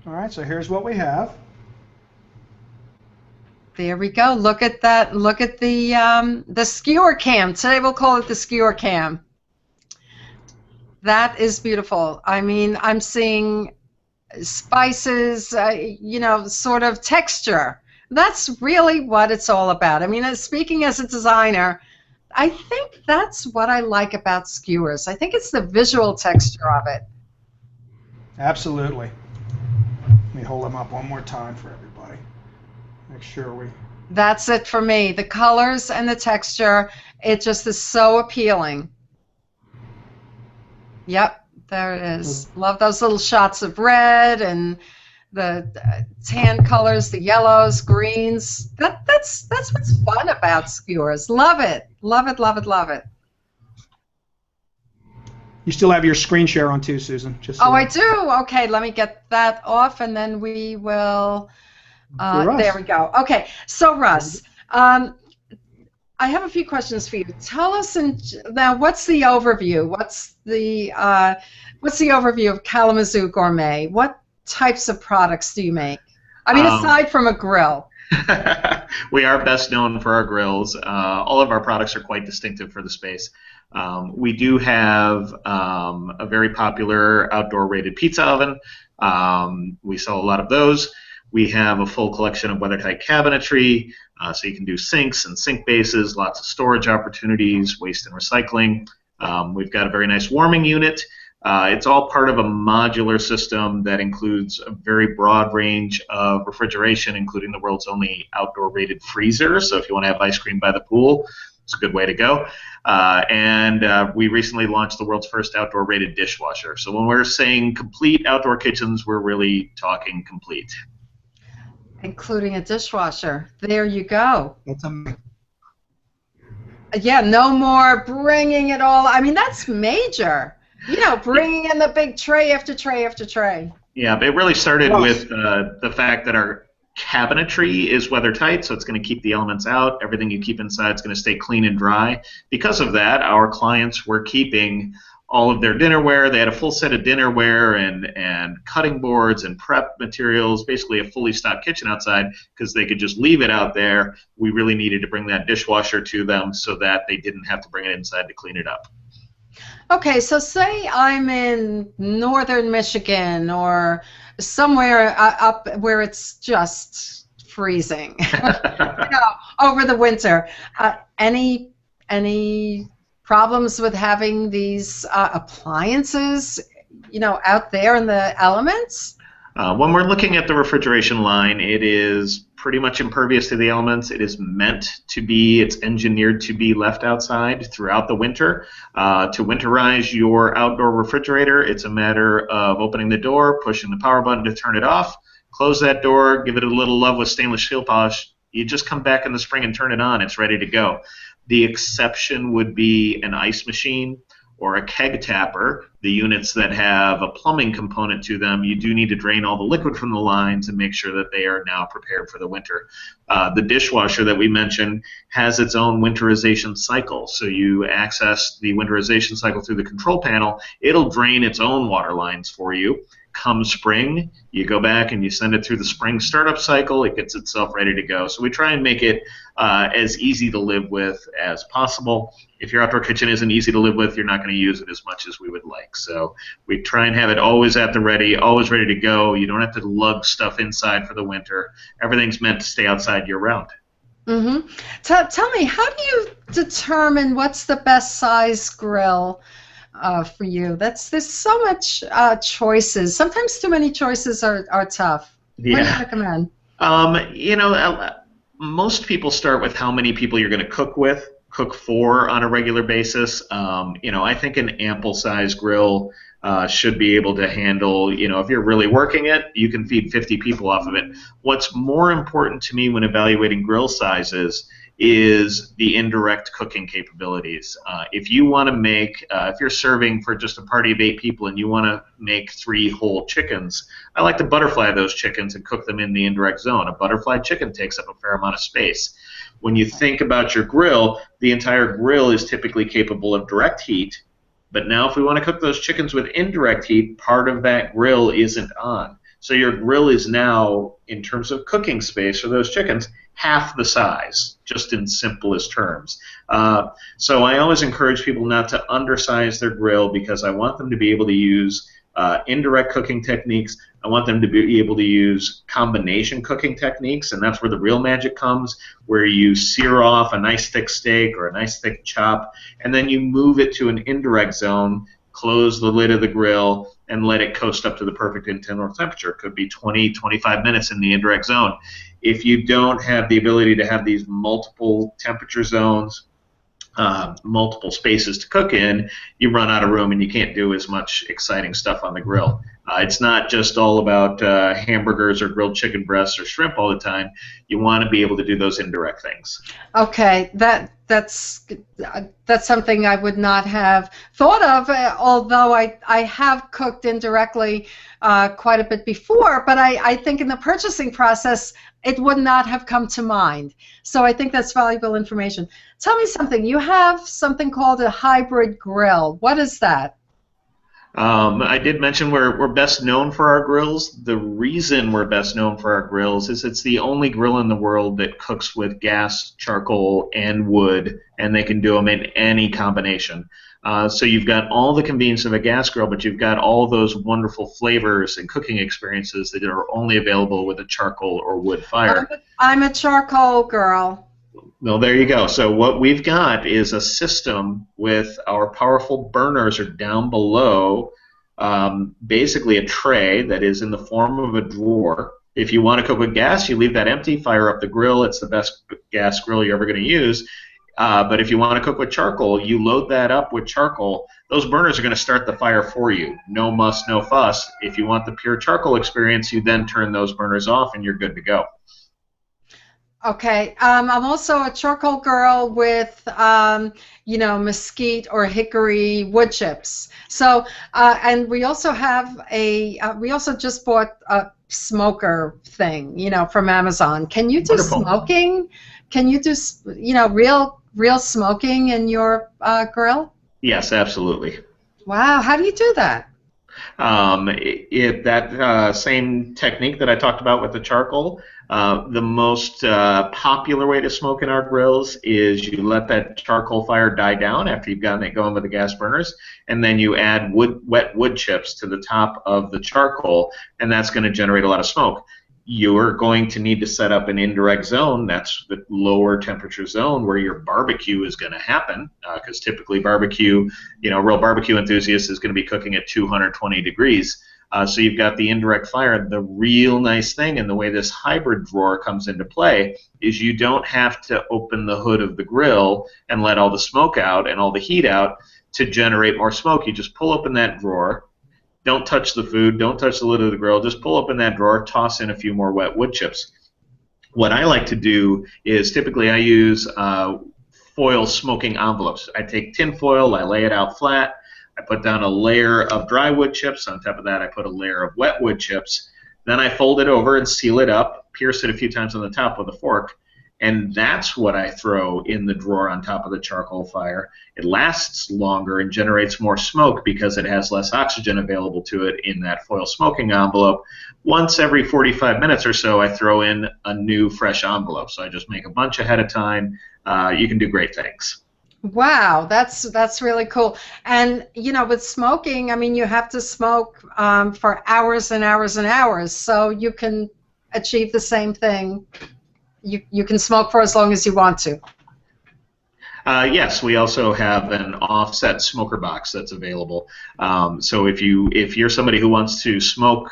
All right, so here's what we have. There we go. Look at that. Look at the skewer cam. Today we'll call it the skewer cam. That is beautiful. I mean, I'm seeing spices, sort of texture. That's really what it's all about. I mean, speaking as a designer, I think that's what I like about skewers. I think it's the visual texture of it. Absolutely. Let me hold them up one more time for everybody. Make sure we That's it for me. The colors and the texture, it just is so appealing. Yep, there it is. Love those little shots of red and the tan colors, the yellows, greens. That's what's fun about skewers. Love it. Love it, love it, love it. You still have your screen share on too, Susan. Just so Oh, I do. Okay, let me get that off, and then we will. There we go. Okay, so Russ, I have a few questions for you. Tell us now, what's the overview? What's the overview of Kalamazoo Gourmet? What types of products do you make? I mean, aside from a grill. We are best known for our grills. All of our products are quite distinctive for the space. We do have a very popular outdoor rated pizza oven. We sell a lot of those. We have a full collection of weathertight cabinetry, so you can do sinks and sink bases, lots of storage opportunities, waste and recycling. We've got a very nice warming unit. It's all part of a modular system that includes a very broad range of refrigeration, including the world's only outdoor rated freezer. So if you want to have ice cream by the pool, it's a good way to go. And we recently launched the world's first outdoor rated dishwasher. So when we're saying complete outdoor kitchens, we're really talking complete. Including a dishwasher. There you go. That's amazing. Yeah, no more bringing it all. I mean, that's major. You know, bringing in the big tray after tray after tray. Yeah, it really started with the fact that our cabinetry is weather tight, so it's going to keep the elements out. Everything you keep inside is going to stay clean and dry. Because of that, our clients were keeping all of their dinnerware. They had a full set of dinnerware and cutting boards and prep materials, basically a fully stocked kitchen outside, because they could just leave it out there. We really needed to bring that dishwasher to them so that they didn't have to bring it inside to clean it up. Okay, so say I'm in northern Michigan or somewhere up where it's just freezing, over the winter. Any problems with having these appliances, out there in the elements? When we're looking at the refrigeration line, it is pretty much impervious to the elements. It is meant to be, it's engineered to be left outside throughout the winter. To winterize your outdoor refrigerator, it's a matter of opening the door, pushing the power button to turn it off, close that door, give it a little love with stainless steel polish. You just come back in the spring and turn it on. It's ready to go. The exception would be an ice machine or a keg tapper, the units that have a plumbing component to them. You do need to drain all the liquid from the lines and make sure that they are now prepared for the winter. The dishwasher that we mentioned has its own winterization cycle. So you access the winterization cycle through the control panel. It'll drain its own water lines for you. Come spring, you go back and you send it through the spring startup cycle. It gets itself ready to go. So we try and make it as easy to live with as possible. If your outdoor kitchen isn't easy to live with, you're not going to use it as much as we would like. So we try and have it always at the ready, always ready to go. You don't have to lug stuff inside for the winter. Everything's meant to stay outside year-round. Mm-hmm. Tell me, how do you determine what's the best size grill for you? There's so much choices. Sometimes too many choices are tough. Yeah. What do you recommend? Most people start with how many people you're going to cook for on a regular basis. I think an ample size grill should be able to handle, if you're really working it, you can feed 50 people off of it. What's more important to me when evaluating grill sizes is the indirect cooking capabilities. If you want to make, if you're serving for just a party of 8 people and you want to make 3 whole chickens, I like to butterfly those chickens and cook them in the indirect zone. A butterfly chicken takes up a fair amount of space. When you think about your grill, the entire grill is typically capable of direct heat, but now if we want to cook those chickens with indirect heat, part of that grill isn't on. So your grill is now, in terms of cooking space for those chickens, half the size, just in simplest terms. So I always encourage people not to undersize their grill because I want them to be able to use indirect cooking techniques. I want them to be able to use combination cooking techniques, and that's where the real magic comes, where you sear off a nice thick steak or a nice thick chop, and then you move it to an indirect zone, close the lid of the grill, and let it coast up to the perfect internal temperature. It could be 20, 25 minutes in the indirect zone. If you don't have the ability to have these multiple temperature zones, multiple spaces to cook in, you run out of room and you can't do as much exciting stuff on the grill. It's not just all about hamburgers or grilled chicken breasts or shrimp all the time. You want to be able to do those indirect things. Okay, that's something I would not have thought of, although I have cooked indirectly quite a bit before, but I think in the purchasing process it would not have come to mind. So I think that's valuable information. Tell me something. You have something called a hybrid grill. What is that? I did mention we're best known for our grills. The reason we're best known for our grills is it's the only grill in the world that cooks with gas, charcoal, and wood, and they can do them in any combination. So you've got all the convenience of a gas grill, but you've got all those wonderful flavors and cooking experiences that are only available with a charcoal or wood fire. I'm a charcoal girl. Well, there you go. So what we've got is a system with our powerful burners are down below, basically a tray that is in the form of a drawer. If you want to cook with gas, you leave that empty, fire up the grill. It's the best gas grill you're ever going to use. But if you want to cook with charcoal, you load that up with charcoal. Those burners are going to start the fire for you. No muss, no fuss. If you want the pure charcoal experience, you then turn those burners off and you're good to go. Okay, I'm also a charcoal girl with, mesquite or hickory wood chips. So, and we also have we also just bought a smoker thing, from Amazon. Can you do Wonderful. smoking? Can you do, real smoking in your grill? Yes, absolutely. Wow, how do you do that? That same technique that I talked about with the charcoal, the most popular way to smoke in our grills is you let that charcoal fire die down after you've gotten it going with the gas burners, and then you add wet wood chips to the top of the charcoal, and that's going to generate a lot of smoke. You're going to need to set up an indirect zone. That's the lower temperature zone where your barbecue is going to happen, because typically barbecue, real barbecue enthusiast is going to be cooking at 220 degrees. So you've got the indirect fire. The real nice thing, and the way this hybrid drawer comes into play, is you don't have to open the hood of the grill and let all the smoke out and all the heat out to generate more smoke. You just pull open that drawer. Don't touch the food. Don't touch the lid of the grill. Just pull open that drawer, toss in a few more wet wood chips. What I like to do is typically I use foil smoking envelopes. I take tin foil, I lay it out flat, I put down a layer of dry wood chips. On top of that, I put a layer of wet wood chips. Then I fold it over and seal it up, pierce it a few times on the top with a fork, and that's what I throw in the drawer on top of the charcoal fire. It lasts longer and generates more smoke because it has less oxygen available to it in that foil smoking envelope. Once every 45 minutes or so, I throw in a new fresh envelope. So I just make a bunch ahead of time. You can do great things. Wow, that's really cool. And with smoking, I mean, you have to smoke for hours and hours and hours, so you can achieve the same thing. You can smoke for as long as you want to. Yes, we also have an offset smoker box that's available. So if you're somebody who wants to smoke,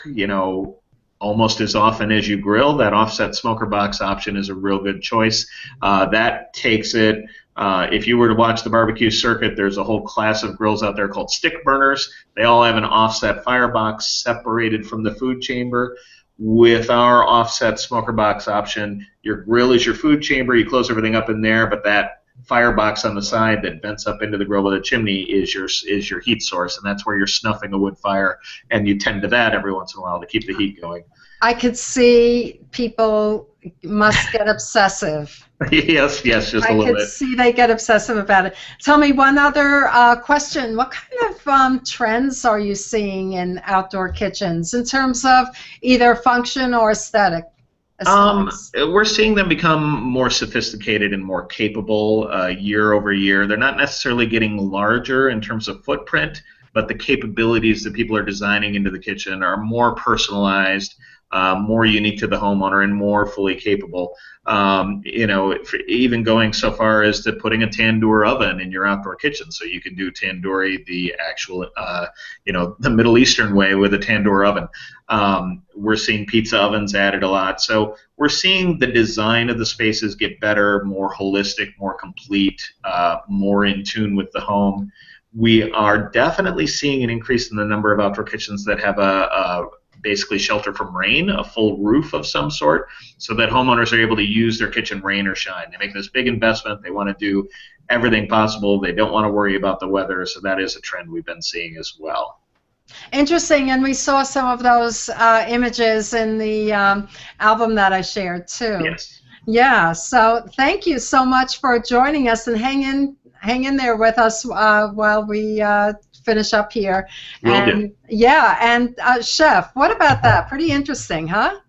almost as often as you grill, that offset smoker box option is a real good choice. That takes it. If you were to watch the barbecue circuit, there's a whole class of grills out there called stick burners. They all have an offset firebox separated from the food chamber. With our offset smoker box option, your grill is your food chamber. You close everything up in there, but that firebox on the side that vents up into the grill with a chimney is your heat source, and that's where you're snuffing a wood fire, and you tend to that every once in a while to keep the heat going. I could see people must get obsessive. Yes, just a little bit. I could see they get obsessive about it. Tell me one other question. What kind of trends are you seeing in outdoor kitchens in terms of either function or aesthetic? We're seeing them become more sophisticated and more capable year over year. They're not necessarily getting larger in terms of footprint, but the capabilities that people are designing into the kitchen are more personalized, more unique to the homeowner and more fully capable. Even going so far as to putting a tandoor oven in your outdoor kitchen, so you can do tandoori the actual, the Middle Eastern way with a tandoor oven. We're seeing pizza ovens added a lot, so we're seeing the design of the spaces get better, more holistic, more complete, more in tune with the home. We are definitely seeing an increase in the number of outdoor kitchens that have a basically shelter from rain, a full roof of some sort, so that homeowners are able to use their kitchen rain or shine. They make this big investment. They want to do everything possible. They don't want to worry about the weather, so that is a trend we've been seeing as well. Interesting, and we saw some of those images in the album that I shared too. Yes. Yeah, so thank you so much for joining us, and hang in there with us while we finish up here. Will do. Yeah, and Chef, what about that? Pretty interesting, huh?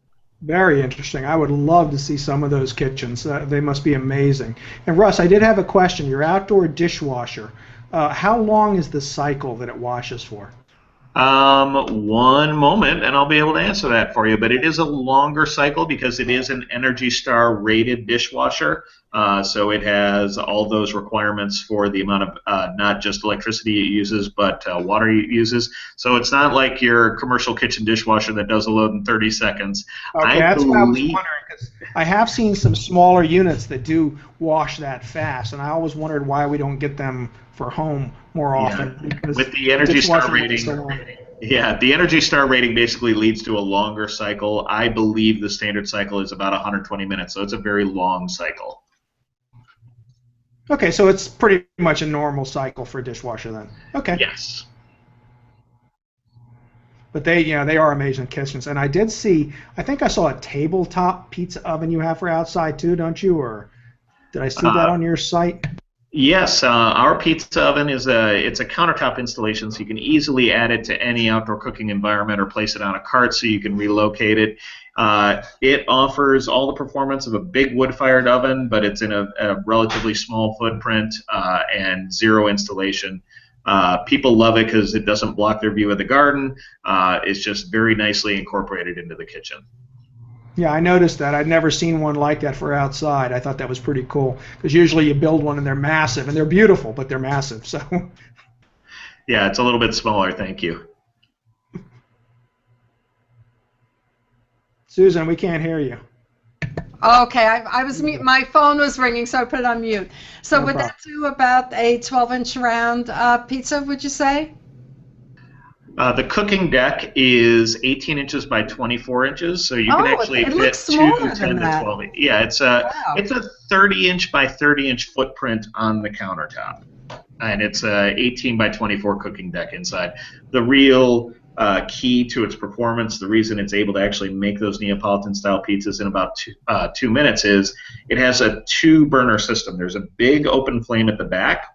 Very interesting. I would love to see some of those kitchens. They must be amazing. And Russ, I did have a question. Your outdoor dishwasher, how long is the cycle that it washes for? One moment, and I'll be able to answer that for you. But it is a longer cycle because it is an Energy Star rated dishwasher. So it has all those requirements for the amount of not just electricity it uses, but water it uses. So it's not like your commercial kitchen dishwasher that does a load in 30 seconds. Okay, that's what I was wondering, because I have seen some smaller units that do wash that fast, and I always wondered why we don't get them for home more often. Yeah. With the Energy Star rating. Yeah, the Energy Star rating basically leads to a longer cycle. I believe the standard cycle is about 120 minutes, so it's a very long cycle. Okay, so it's pretty much a normal cycle for a dishwasher then. Okay. Yes. But they are amazing kitchens, and I did see. I think I saw a tabletop pizza oven you have for outside too, don't you? Or did I see that on your site? Yes, our pizza oven it's a countertop installation, so you can easily add it to any outdoor cooking environment or place it on a cart so you can relocate it. It offers all the performance of a big wood-fired oven, but it's in a relatively small footprint and zero installation. People love it because it doesn't block their view of the garden. It's just very nicely incorporated into the kitchen. Yeah, I noticed that. I'd never seen one like that for outside. I thought that was pretty cool because usually you build one and they're massive, and they're beautiful, but they're massive. So. Yeah, it's a little bit smaller. Thank you. Susan, we can't hear you. Okay, I was mute. My phone was ringing, so I put it on mute. So would that do about a 12-inch round pizza, would you say? The cooking deck is 18 inches by 24 inches, so you can actually fit two 10 to 12. Yeah, it's a 30-inch by 30-inch footprint on the countertop, and it's a 18 by 24 cooking deck inside. The real key to its performance, the reason it's able to actually make those Neapolitan-style pizzas in about 2 minutes is it has a 2-burner system. There's a big open flame at the back,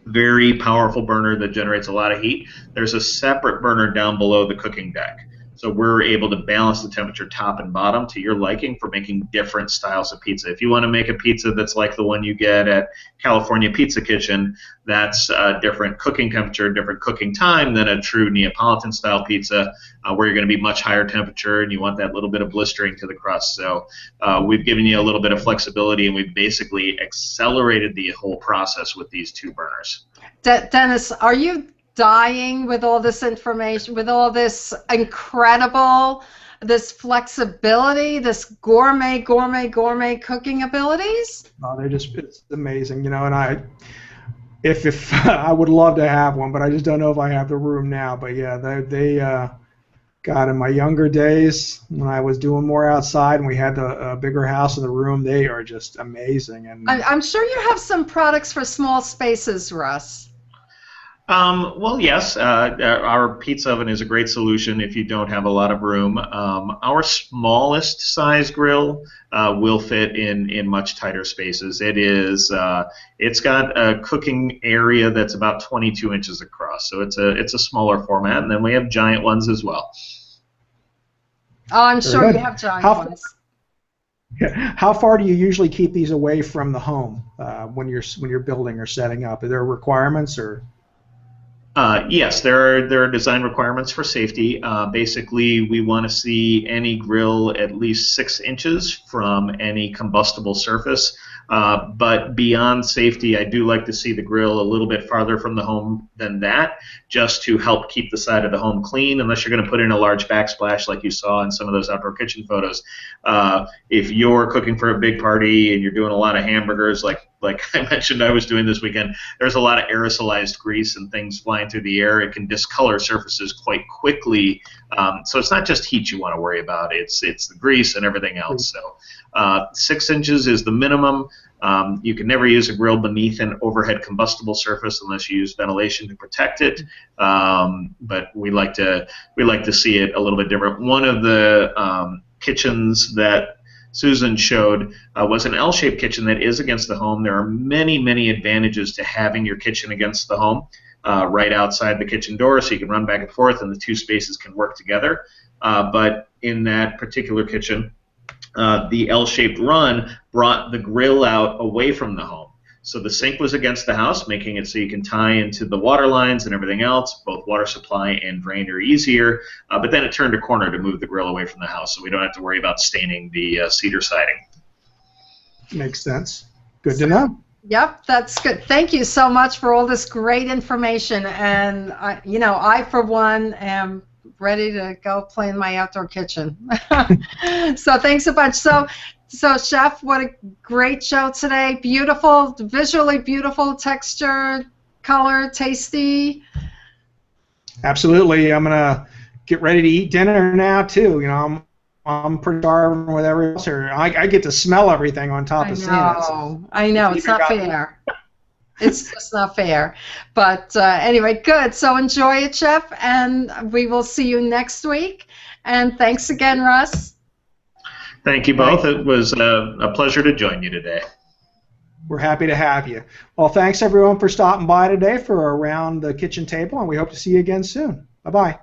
very powerful burner that generates a lot of heat. There's a separate burner down below the cooking deck. So we're able to balance the temperature top and bottom to your liking for making different styles of pizza. If you want to make a pizza that's like the one you get at California Pizza Kitchen, that's a different cooking temperature, different cooking time than a true Neapolitan-style pizza where you're going to be much higher temperature and you want that little bit of blistering to the crust. So we've given you a little bit of flexibility, and we've basically accelerated the whole process with these 2 burners. Dennis, are you dying with all this information, with all this incredible, this flexibility, this gourmet cooking abilities? Oh, it's amazing, and if I would love to have one, but I just don't know if I have the room now. But yeah, they God, in my younger days when I was doing more outside and we had a bigger house in the room, they are just amazing. And I'm sure you have some products for small spaces, Russ. Well, yes, our pizza oven is a great solution if you don't have a lot of room. Our smallest size grill will fit in much tighter spaces. It's got a cooking area that's about 22 inches across, so it's a smaller format, and then we have giant ones as well. Oh, I'm sure you have giant ones. How far do you usually keep these away from the home when you're building or setting up? Are there requirements or? Yes, there are design requirements for safety. Basically, we want to see any grill at least 6 inches from any combustible surface. But beyond safety, I do like to see the grill a little bit farther from the home than that, just to help keep the side of the home clean, unless you're going to put in a large backsplash like you saw in some of those outdoor kitchen photos. If you're cooking for a big party and you're doing a lot of hamburgers, like I mentioned I was doing this weekend, there's a lot of aerosolized grease and things flying through the air. It can discolor surfaces quite quickly. So it's not just heat you want to worry about, it's the grease and everything else. So 6 inches is the minimum. You can never use a grill beneath an overhead combustible surface unless you use ventilation to protect it. But we like to see it a little bit different. One of the kitchens that Susan showed was an L-shaped kitchen that is against the home. There are many, many advantages to having your kitchen against the home, right outside the kitchen door, so you can run back and forth and the two spaces can work together. But in that particular kitchen, the L-shaped run brought the grill out away from the home. So the sink was against the house, making it so you can tie into the water lines and everything else. Both water supply and drain are easier. But then it turned a corner to move the grill away from the house, so we don't have to worry about staining the cedar siding. Makes sense. Good to know. Yep, that's good. Thank you so much for all this great information. And I for one am ready to go play in my outdoor kitchen. So thanks a bunch. So Chef, what a great show today. Beautiful, visually beautiful, texture, color, tasty. Absolutely. I'm gonna get ready to eat dinner now too. I'm pretty starving with everyone else here. I get to smell everything on top of seeing it. I know. It's not fair. It's just not fair. But anyway, good. So enjoy it, Chef, and we will see you next week. And thanks again, Russ. Thank you both. It was a pleasure to join you today. We're happy to have you. Well, thanks everyone for stopping by today for Around the Kitchen Table, and we hope to see you again soon. Bye-bye.